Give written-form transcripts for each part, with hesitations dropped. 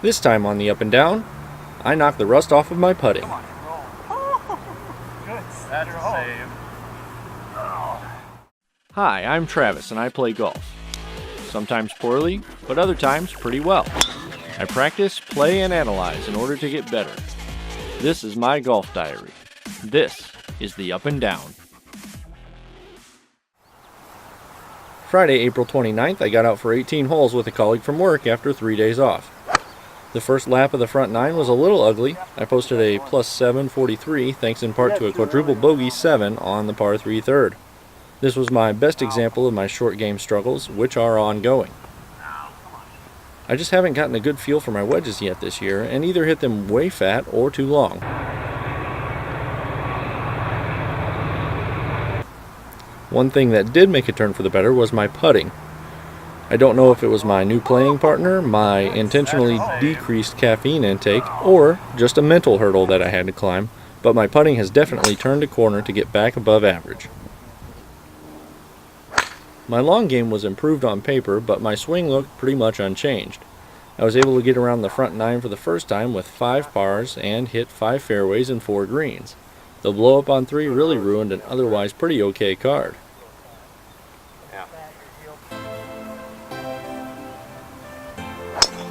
This time on the up and down, I knocked the rust off of my putting. Come on, roll. Good. That's a save. Hi, I'm Travis and I play golf. Sometimes poorly, but other times pretty well. I practice, play, and analyze in order to get better. This is my golf diary. This is the up and down. Friday, April 29th, I got out for 18 holes with a colleague from work after 3 days off. The first lap of the front nine was a little ugly. I posted a plus 743 thanks in part to a quadruple bogey 7 on the par 3 third. This was my best example of my short game struggles, which are ongoing. I just haven't gotten a good feel for my wedges yet this year, and either hit them way fat or too long. One thing that did make a turn for the better was my putting. I don't know if it was my new playing partner, my intentionally decreased caffeine intake, or just a mental hurdle that I had to climb, but my putting has definitely turned a corner to get back above average. My long game was improved on paper, but my swing looked pretty much unchanged. I was able to get around the front nine for the first time with 5 pars and hit 5 fairways and 4 greens. The blow up on 3 really ruined an otherwise pretty okay card.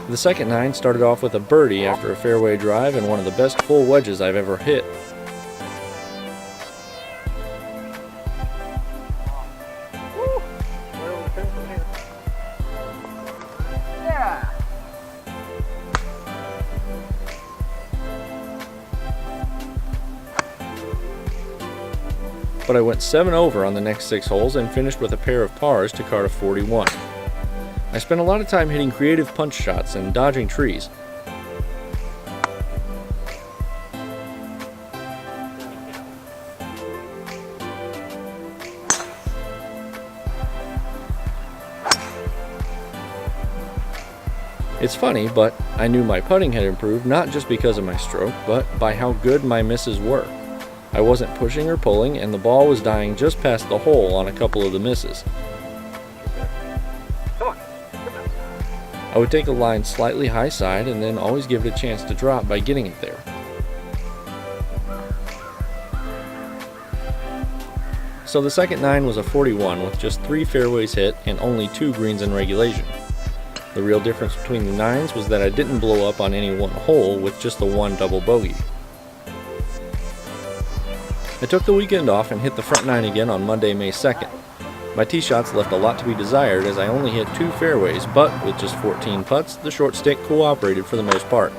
The second nine started off with a birdie after a fairway drive and one of the best full wedges I've ever hit. But I went 7 over on the next 6 holes and finished with a pair of pars to card a 41. I spent a lot of time hitting creative punch shots and dodging trees. It's funny, but I knew my putting had improved not just because of my stroke, but by how good my misses were. I wasn't pushing or pulling, and the ball was dying just past the hole on a couple of the misses. I would take a line slightly high side and then always give it a chance to drop by getting it there. So the second nine was a 41 with just 3 fairways hit and only 2 greens in regulation. The real difference between the nines was that I didn't blow up on any one hole with just the one double bogey. I took the weekend off and hit the front nine again on Monday, May 2nd. My tee shots left a lot to be desired as I only hit 2 fairways, but with just 14 putts, the short stick cooperated for the most part.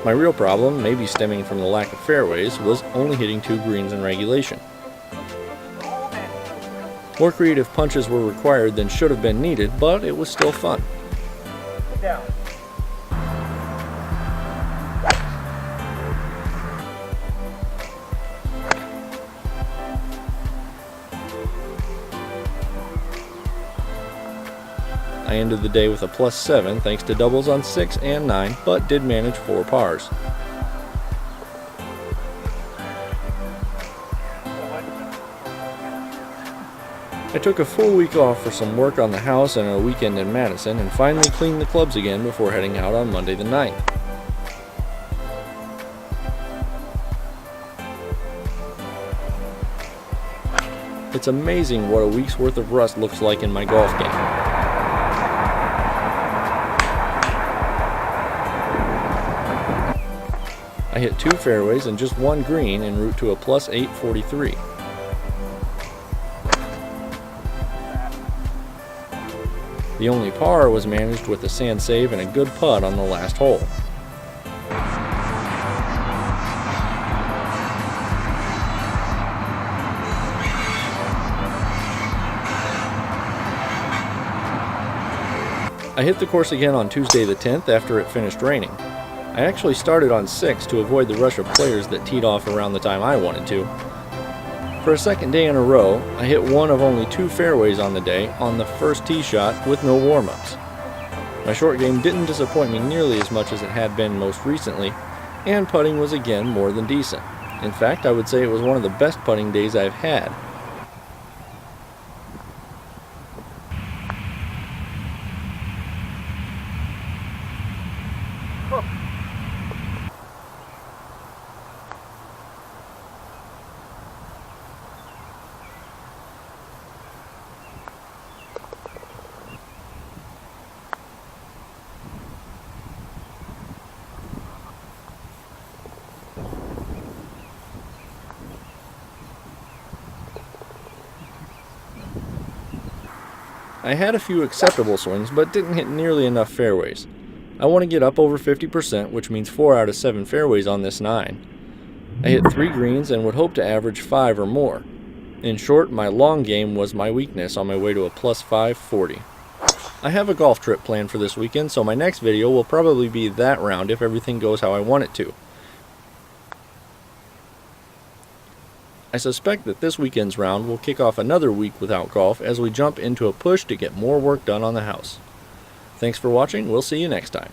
My real problem, maybe stemming from the lack of fairways, was only hitting 2 greens in regulation. More creative punches were required than should have been needed, but it was still fun. I ended the day with a plus 7 thanks to doubles on 6 and 9, but did manage 4 pars. I took a full week off for some work on the house and a weekend in Madison, and finally cleaned the clubs again before heading out on Monday the 9th. It's amazing what a week's worth of rust looks like in my golf game. I hit 2 fairways and just 1 green en route to a plus 843. The only par was managed with a sand save and a good putt on the last hole. I hit the course again on Tuesday the 10th after it finished raining. I actually started on 6 to avoid the rush of players that teed off around the time I wanted to. For a second day in a row, I hit one of only 2 fairways on the day on the first tee shot with no warm-ups. My short game didn't disappoint me nearly as much as it had been most recently, and putting was again more than decent. In fact, I would say it was one of the best putting days I've had. I had a few acceptable swings, but didn't hit nearly enough fairways. I want to get up over 50%, which means 4 out of 7 fairways on this 9. I hit 3 greens and would hope to average 5 or more. In short, my long game was my weakness on my way to a plus 540. I have a golf trip planned for this weekend, so my next video will probably be that round if everything goes how I want it to. I suspect that this weekend's round will kick off another week without golf as we jump into a push to get more work done on the house. Thanks for watching, we'll see you next time.